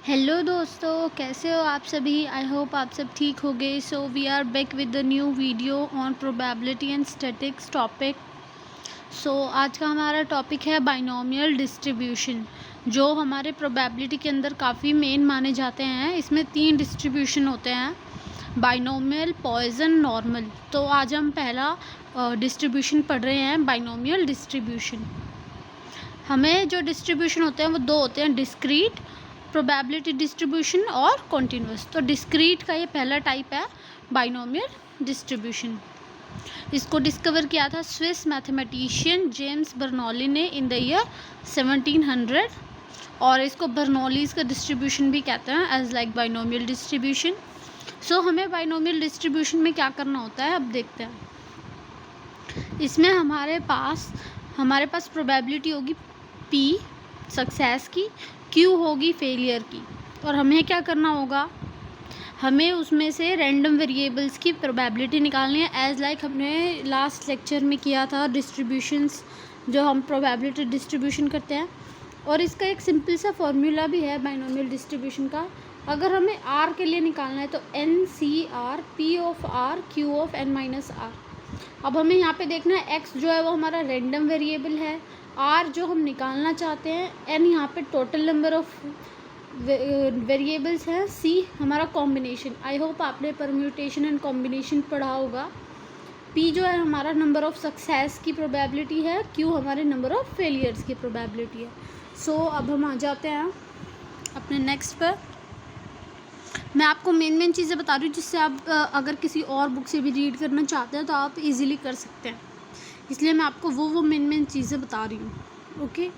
Hello दोस्तों, कैसे हो आप सभी। आई होप आप सब ठीक हो गए। So we are back with the new video on probability and statistics topic. So आज का हमारा टॉपिक है बाइनोमियल डिस्ट्रीब्यूशन, जो हमारे प्रोबेबिलिटी के अंदर काफ़ी मेन माने जाते हैं। इसमें 3 डिस्ट्रीब्यूशन होते हैं, बाइनोमियल, पॉइजन, नॉर्मल। तो आज हम पहला डिस्ट्रीब्यूशन पढ़ रहे हैं, बाइनोमियल डिस्ट्रीब्यूशन। हमें जो डिस्ट्रीब्यूशन होते हैं वो 2 होते हैं, डिस्क्रीट प्रोबेबिलिटी डिस्ट्रीब्यूशन और कॉन्टिन्यूस। तो डिस्क्रीट का ये पहला टाइप है, बाइनोमियल डिस्ट्रीब्यूशन। इसको डिस्कवर किया था स्विस मैथमेटिशियन जेम्स बर्नौली ने इन द ईयर 1700, और इसको बर्नौलीज का डिस्ट्रीब्यूशन भी कहते हैं एज लाइक बाइनोमियल डिस्ट्रीब्यूशन। सो हमें बाइनोमियल डिस्ट्रीब्यूशन में क्या करना होता है, अब देखते हैं। इसमें हमारे पास प्रोबेबिलिटी होगी P सक्सेस की, Q होगी फेलियर की, और हमें क्या करना होगा, हमें उसमें से रैंडम वेरिएबल्स की प्रोबेबिलिटी निकालनी है एज लाइक हमने लास्ट लेक्चर में किया था डिस्ट्रीब्यूशंस, जो हम प्रोबेबिलिटी डिस्ट्रीब्यूशन करते हैं। और इसका एक सिंपल सा फॉर्मूला भी है बाइनोमियल डिस्ट्रीब्यूशन का। अगर हमें R के लिए निकालना है तो NCR P of R Q of N minus R। अब हमें यहाँ पे देखना है x जो है वो हमारा रैंडम वेरिएबल है, r जो हम निकालना चाहते हैं, n यहाँ पे टोटल नंबर ऑफ वेरिएबल्स हैं, c हमारा कॉम्बिनेशन। आई होप आपने परम्यूटेशन एंड कॉम्बिनेशन पढ़ा होगा। p जो है हमारा नंबर ऑफ सक्सेस की प्रोबेबिलिटी है, q हमारे नंबर ऑफ फेलियर्स की प्रोबेबिलिटी है। सो अब हम आ जाते हैं अपने नेक्स्ट पर। मैं आपको मेन चीज़ें बता रही हूँ जिससे आप अगर किसी और बुक से भी रीड करना चाहते हैं तो आप इजीली कर सकते हैं, इसलिए मैं आपको वो मेन चीज़ें बता रही हूँ। ओके,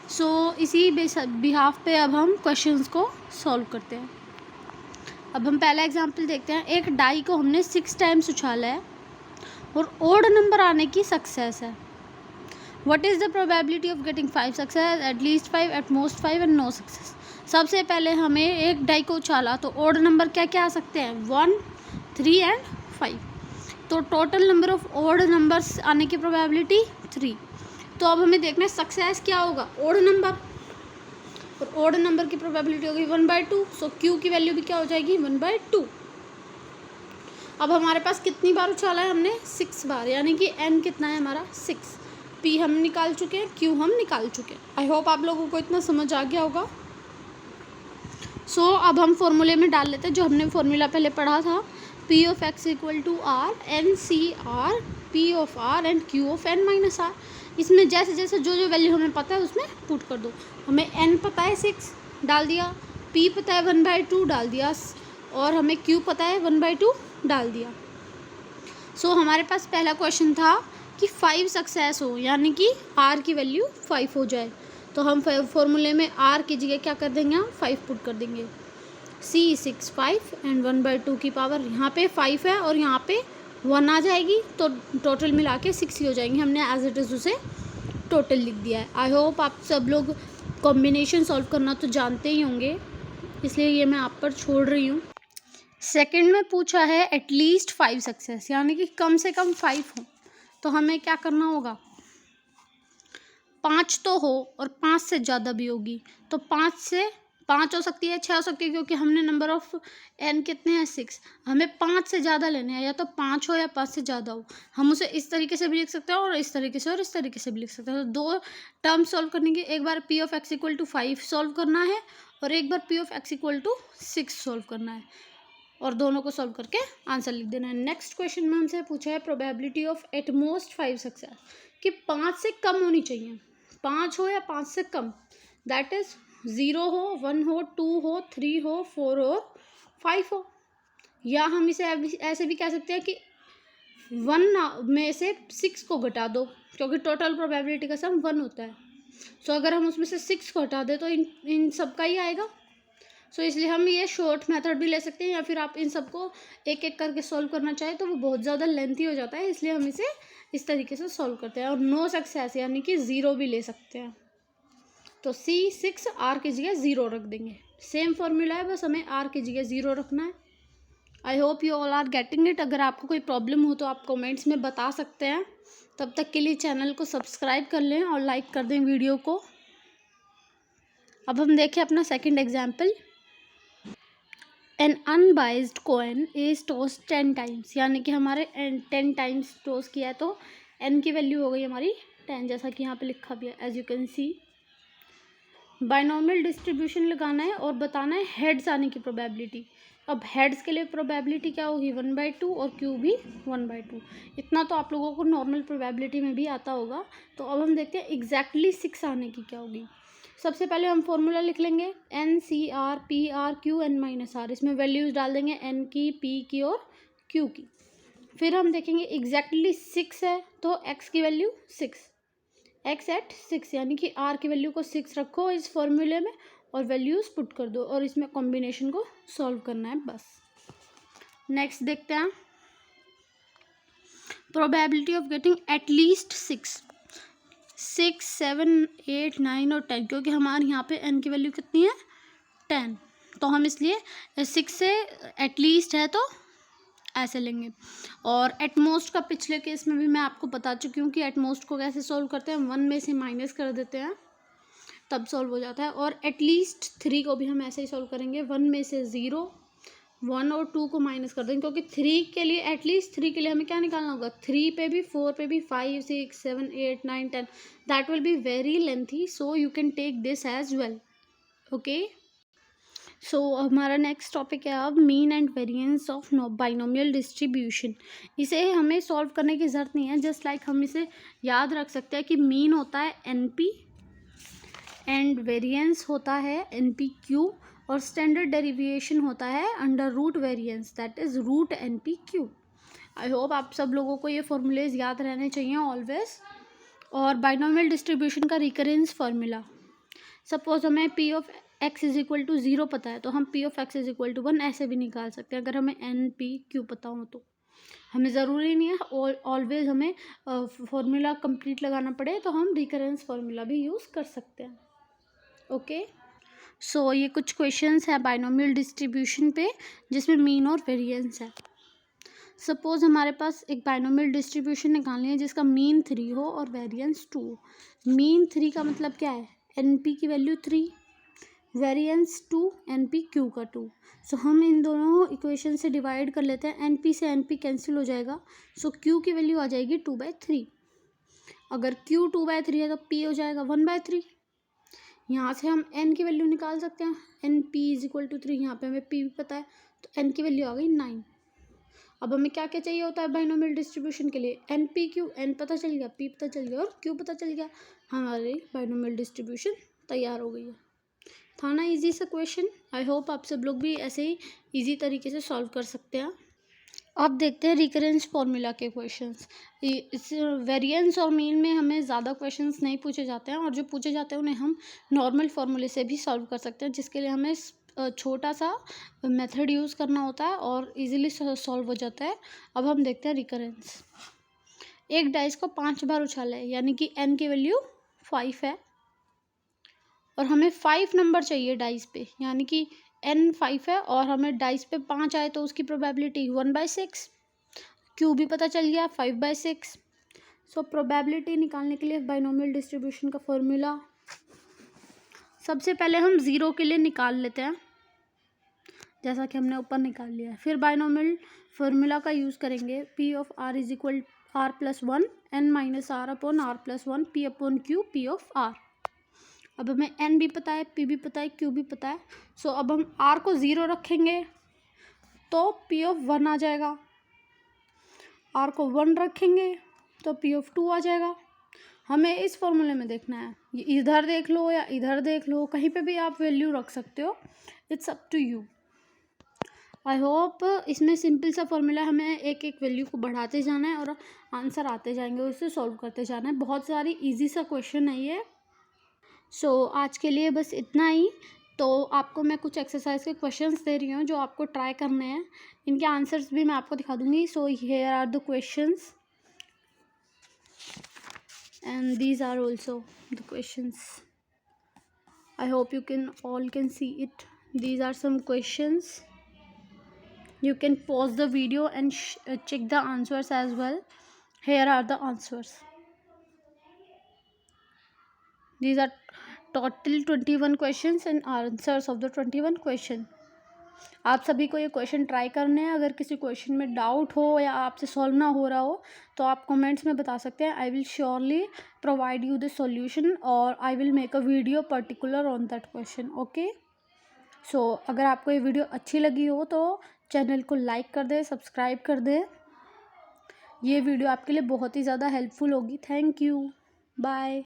सो इसी बिहाफ पे अब हम क्वेश्चंस को सॉल्व करते हैं। अब हम पहला एग्जांपल देखते हैं। एक डाई को हमने 6 टाइम्स उछाला है और ओड नंबर आने की सक्सेस है। What is the probability of getting 5 success, at least 5, at most 5 and no success. सबसे पहले हमें एक डाई को उछाला तो ओड नंबर क्या क्या आ सकते हैं, 1, 3 एंड 5। तो total number of odd numbers आने की प्रोबेबिलिटी 3। तो अब हमें देखना है सक्सेस क्या होगा, ओड नंबर, और ओड नंबर की प्रोबेबिलिटी होगी 1/2। सो क्यू की वैल्यू भी क्या हो जाएगी, 1/2। अब हमारे पास कितनी बार उछाला है हमने, 6 बार, यानी कि n कितना है हमारा 6। p हम निकाल चुके हैं, q हम निकाल चुके हैं। आई होप आप लोगों को इतना समझ आ गया होगा। सो अब हम फॉर्मूले में डाल लेते हैं जो हमने फॉर्मूला पहले पढ़ा था, p of x equal to r NCR p of r and q of n minus r। इसमें जैसे जैसे जो वैल्यू हमें पता है उसमें पुट कर दो। हमें n पता है 6 डाल दिया, p पता है 1/2 डाल दिया, और हमें q पता है 1/2 डाल दिया। सो हमारे पास पहला क्वेश्चन था कि 5 सक्सेस हो, यानी कि r की वैल्यू 5 हो जाए। तो हम फॉर्मूले में r की जगह क्या कर देंगे, हम 5 पुट कर देंगे। c 6 5 एंड 1/2 की पावर, यहाँ पे 5 है और यहाँ पे 1 आ जाएगी, तो टोटल मिला के 6 ही हो जाएंगे। हमने एज इट इज़ उसे टोटल लिख दिया है। आई होप आप सब लोग कॉम्बिनेशन सॉल्व करना तो जानते ही होंगे, इसलिए ये मैं आप पर छोड़ रही हूँ। सेकंड में पूछा है एटलीस्ट 5 सक्सेस, यानी कि कम से कम 5 हो। तो हमें क्या करना होगा, 5 तो हो और 5 से ज़्यादा भी होगी। तो 5 हो सकती है, 6 हो सकती है, क्योंकि हमने नंबर ऑफ n कितने हैं 6। हमें 5 से ज़्यादा लेने हैं, या तो 5 हो या 5 से ज़्यादा हो। हम उसे इस तरीके से भी लिख सकते हैं और इस तरीके से और इस तरीके से भी लिख सकते हैं। तो 2 टर्म सॉल्व करने की, एक बार p of x equal to 5 solve करना है और एक बार p of x equal to 6 solve करना है, और दोनों को सॉल्व करके आंसर लिख देना है। नेक्स्ट क्वेश्चन में हमसे पूछा है probability of eight most 5 success, कि 5 से कम होनी चाहिए, 5 हो या 5 से कम, दैट इज 0 हो, 1 हो, 2 हो, 3 हो, 4 हो, 5 हो। या हम इसे ऐसे भी कह सकते हैं कि 1 में से 6 को घटा दो, क्योंकि टोटल प्रोबेबिलिटी का सम 1 होता है। सो अगर हम उसमें से 6 को हटा दें तो इन सब का ही आएगा। सो इसलिए हम ये शॉर्ट मेथड भी ले सकते हैं, या फिर आप इन सबको एक एक करके सॉल्व करना चाहें तो वो बहुत ज़्यादा लेंथी हो जाता है, इसलिए हम इसे इस तरीके से सॉल्व करते हैं। और नो सक्सेस यानी कि 0 भी ले सकते हैं। तो C6 R की जगह 0 रख देंगे। सेम फॉर्मूला है, बस हमें R की जगह 0 रखना है। I hope you all are getting it. अगर आपको कोई प्रॉब्लम हो तो आप कमेंट्स में बता सकते हैं। तब तक के लिए चैनल को सब्सक्राइब कर लें और लाइक कर दें वीडियो को। अब हम देखें अपना second example. An unbiased coin is toss 10 times, यानी कि हमारे 10 टाइम्स टॉस किया है तो एन की वैल्यू हो गई हमारी 10, जैसा कि यहाँ पे लिखा भी है as you can see. Binomial distribution लगाना है और बताना है हेड्स आने की प्रोबेबिलिटी। अब हेड्स के लिए प्रोबेबिलिटी क्या होगी 1/2 और क्यू भी 1/2। इतना तो आप लोगों को नॉर्मल प्रोबेबिलिटी में भी आता होगा। तो अब हम देखते हैं एग्जैक्टली 6 आने की क्या होगी। सबसे पहले हम फॉर्मूला लिख लेंगे NCR PR QN-R, इसमें वैल्यूज़ डाल देंगे N की, P की और Q की। फिर हम देखेंगे एग्जैक्टली 6 है तो X की वैल्यू 6, X एट 6, यानी कि R की वैल्यू को 6 रखो इस फॉर्मूले में और वैल्यूज़ पुट कर दो और इसमें कॉम्बिनेशन को सॉल्व करना है बस। नेक्स्ट देखते हैं प्रोबेबिलिटी ऑफ गेटिंग एटलीस्ट 6, 7, 8, 9 और 10, क्योंकि हमारे यहाँ पे n की वैल्यू कितनी है 10, तो हम इसलिए 6 से एटलीस्ट है तो ऐसे लेंगे। और एटमोस्ट का पिछले केस में भी मैं आपको बता चुकी हूँ कि एटमोस्ट को कैसे सॉल्व करते हैं, 1 में से माइनस कर देते हैं तब सॉल्व हो जाता है। और एटलीस्ट 3 को भी हम ऐसे ही सॉल्व करेंगे, 1 में से 0, 1 और 2 को माइनस कर देंगे, क्योंकि 3 के लिए एटलीस्ट 3 के लिए हमें क्या निकालना होगा, 3 पे भी, 4 पे भी, 5, 6, 7, 8, 9, 10, that will be very lengthy, so you can take this as well. Okay, so हमारा नेक्स्ट टॉपिक है अब mean and variance of binomial distribution. इसे हमें सॉल्व करने की ज़रूरत नहीं है, जस्ट लाइक हम इसे याद रख सकते हैं कि मीन होता है NP एंड वेरिएंस होता है NPQ और स्टैंडर्ड डेरिवेशन होता है under root variance, that is root NPQ। I hope आप सब लोगों को ये फॉर्मूलेज याद रहने चाहिए ऑलवेज। और बाइनोमियल डिस्ट्रीब्यूशन का रिकरेंस फार्मूला, सपोज हमें P of x is equal to 0 पता है तो हम P of x is equal to 1 ऐसे भी निकाल सकते हैं, अगर हमें NPQ पता हो तो। हमें ज़रूरी नहीं है ऑलवेज हमें फॉर्मूला कंप्लीट लगाना पड़े, तो हम रिकरेंस फार्मूला भी यूज़ कर सकते हैं। ओके, सो ये कुछ क्वेश्चंस है बाइनोमियल डिस्ट्रीब्यूशन पे जिसमें मीन और वेरिएंस है। सपोज हमारे पास एक बाइनोमियल डिस्ट्रीब्यूशन निकालनी है जिसका मीन 3 हो और वेरिएंस 2। मीन 3 का मतलब क्या है, NP की वैल्यू 3, वेरिएंस 2, NPQ का 2। सो हम इन दोनों इक्वेशन से डिवाइड कर लेते हैं, NP से NP कैंसिल हो जाएगा, सो Q की वैल्यू आ जाएगी 2/3। अगर Q 2/3 है तो P हो जाएगा 1/3। यहाँ से हम n की वैल्यू निकाल सकते हैं, NP इज इक्वल टू 3, यहाँ पे हमें P भी पता है तो n की वैल्यू आ गई 9। अब हमें क्या क्या चाहिए होता है बाइनोमियल डिस्ट्रीब्यूशन के लिए, NPQ, n पता चल गया, P पता चल गया और Q पता चल गया, हमारी बाइनोमियल डिस्ट्रीब्यूशन तैयार हो गई है। था ना इजी सा क्वेश्चन। आई होप आप सब लोग भी ऐसे ही इजी तरीके से सॉल्व कर सकते हैं। अब देखते हैं रिकरेंस फॉर्मूला के क्वेश्चंस। इस वेरिएंस और मीन में हमें ज़्यादा क्वेश्चंस नहीं पूछे जाते हैं और जो पूछे जाते हैं उन्हें हम नॉर्मल फार्मूले से भी सॉल्व कर सकते हैं, जिसके लिए हमें छोटा सा मेथड यूज़ करना होता है और इजीली सॉल्व हो जाता है। अब हम देखते हैं रिकरेंस। एक डाइस को 5 बार उछाला है, यानी कि n की वैल्यू 5 है और हमें 5 नंबर चाहिए डाइस पे, यानी कि n 5 है और हमें डाइस पे 5 आए तो उसकी प्रोबेबिलिटी 1/6। Q भी पता चल गया 5/6। सो प्रोबेबिलिटी निकालने के लिए बाइनोमियल डिस्ट्रीब्यूशन का फॉर्मूला, सबसे पहले हम 0 के लिए निकाल लेते हैं, जैसा कि हमने ऊपर निकाल लिया है। फिर बाइनोमियल फार्मूला का यूज़ करेंगे, P of R is equal R+1 n minus R upon R+1 P upon Q P of R। अब हमें n भी पता है, P भी पता है, Q भी पता है। सो अब हम R को 0 रखेंगे तो P ऑफ 1 आ जाएगा, R को 1 रखेंगे तो P ऑफ 2 आ जाएगा। हमें इस फॉर्मूले में देखना है, ये इधर देख लो या इधर देख लो, कहीं पे भी आप वैल्यू रख सकते हो, it's up to you. I hope इसमें सिंपल सा फॉर्मूला, हमें एक एक वैल्यू को बढ़ाते जाना है और आंसर आते जाएंगे, उससे सॉल्व करते जाना है। बहुत सारी इजी सा क्वेश्चन है ये। सो आज के लिए बस इतना ही। तो आपको मैं कुछ एक्सरसाइज के क्वेश्चंस दे रही हूँ जो आपको ट्राई करने हैं, इनके आंसर्स भी मैं आपको दिखा दूँगी। So here are the questions and these are also the questions. I hope you can all can see it. These are some questions. You can pause the video and check the answers as well. Here are the answers. These are total 21 questions and answers of the 21 question. आप सभी को ये question try करने हैं। अगर किसी question में doubt हो या आपसे सॉल्व ना हो रहा हो तो आप कमेंट्स में बता सकते हैं। I will surely provide you the solution और I will make a video particular on that question. Okay, so अगर आपको ये वीडियो अच्छी लगी हो तो चैनल को लाइक कर दें, सब्सक्राइब कर दें। ये वीडियो आपके लिए बहुत ही ज़्यादा हेल्पफुल होगी। Thank you, bye.